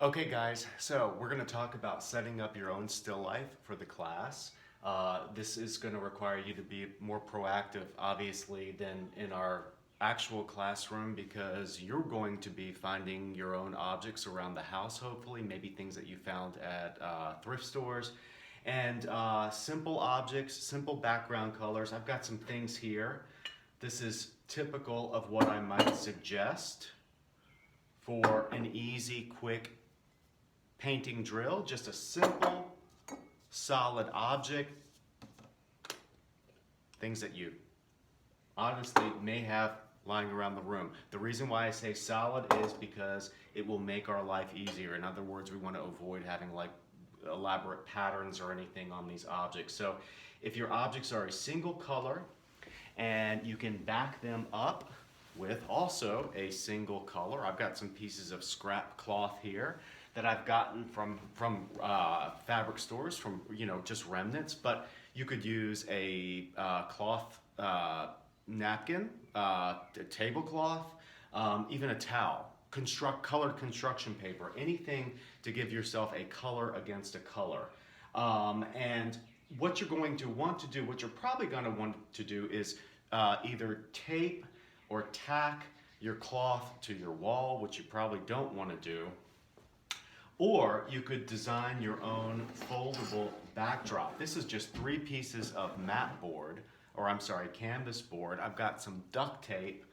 Okay guys, so we're going to talk about setting up your own still life for the class. This is going to require you to be more proactive, obviously, than in our actual classroom because you're going to be finding your own objects around the house, hopefully, maybe things that you found at thrift stores. And simple objects, simple background colors. I've got some things here. This is typical of what I might suggest for an easy, quick painting drill. Just a simple, solid object. Things that you honestly may have lying around the room. The reason why I say solid is because it will make our life easier. In other words, we want to avoid having like elaborate patterns or anything on these objects. So if your objects are a single color and you can back them up with also a single color. I've got some pieces of scrap cloth here that I've gotten from fabric stores, from just remnants, but you could use a cloth napkin, a tablecloth, even a towel, colored construction paper, anything to give yourself a color against a color. And what you're going to want to do, what you're probably going to want to do is either tape or tack your cloth to your wall, which you probably don't want to do, or you could design your own foldable backdrop. This is just 3 pieces of mat board, or I'm sorry, canvas board. I've got some duct tape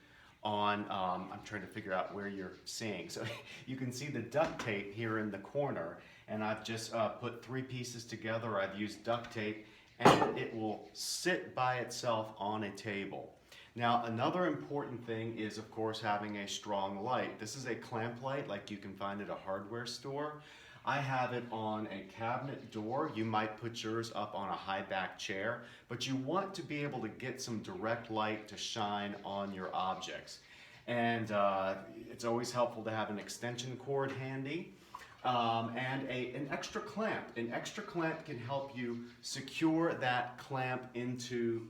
on, I'm trying to figure out where you're seeing. So you can see the duct tape here in the corner, and I've just put 3 pieces together. I've used duct tape, and it will sit by itself on a table. Now, another important thing is, of course, having a strong light. This is a clamp light like you can find at a hardware store. I have it on a cabinet door. You might put yours up on a high back chair, but you want to be able to get some direct light to shine on your objects. And it's always helpful to have an extension cord handy. And an extra clamp. An extra clamp can help you secure that clamp into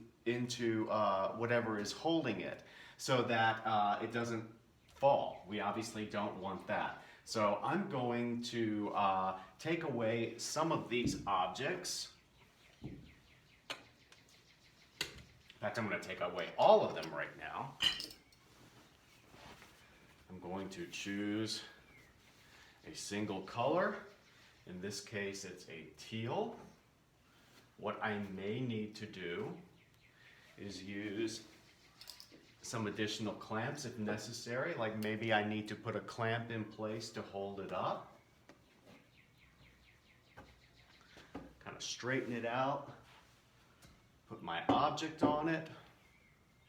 whatever is holding it so that it doesn't fall. We obviously don't want that. So I'm going to take away some of these objects. In fact, I'm going to take away all of them right now. I'm going to choose a single color. In this case, it's a teal. What I may need to do is use some additional clamps if necessary, like maybe I need to put a clamp in place to hold it up. Kind of straighten it out, put my object on it.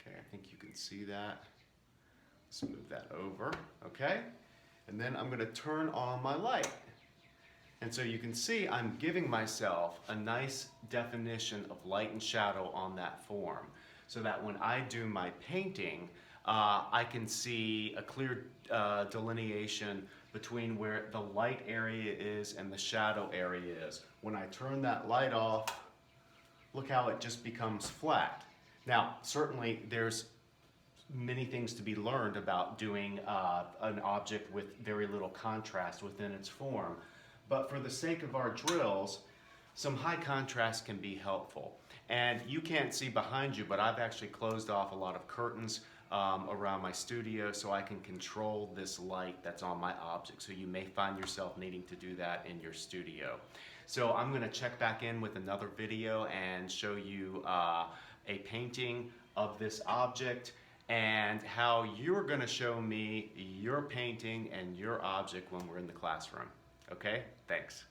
Okay, I think you can see that. Let's move that over, okay? And then I'm gonna turn on my light. And so you can see I'm giving myself a nice definition of light and shadow on that form, so that when I do my painting, I can see a clear delineation between where the light area is and the shadow area is. When I turn that light off, look how it just becomes flat. Now, certainly there's many things to be learned about doing an object with very little contrast within its form. But for the sake of our drills, some high contrast can be helpful. And you can't see behind you, but I've actually closed off a lot of curtains around my studio so I can control this light that's on my object. So you may find yourself needing to do that in your studio. So I'm going to check back in with another video and show you a painting of this object and how you're going to show me your painting and your object when we're in the classroom. Okay? Thanks.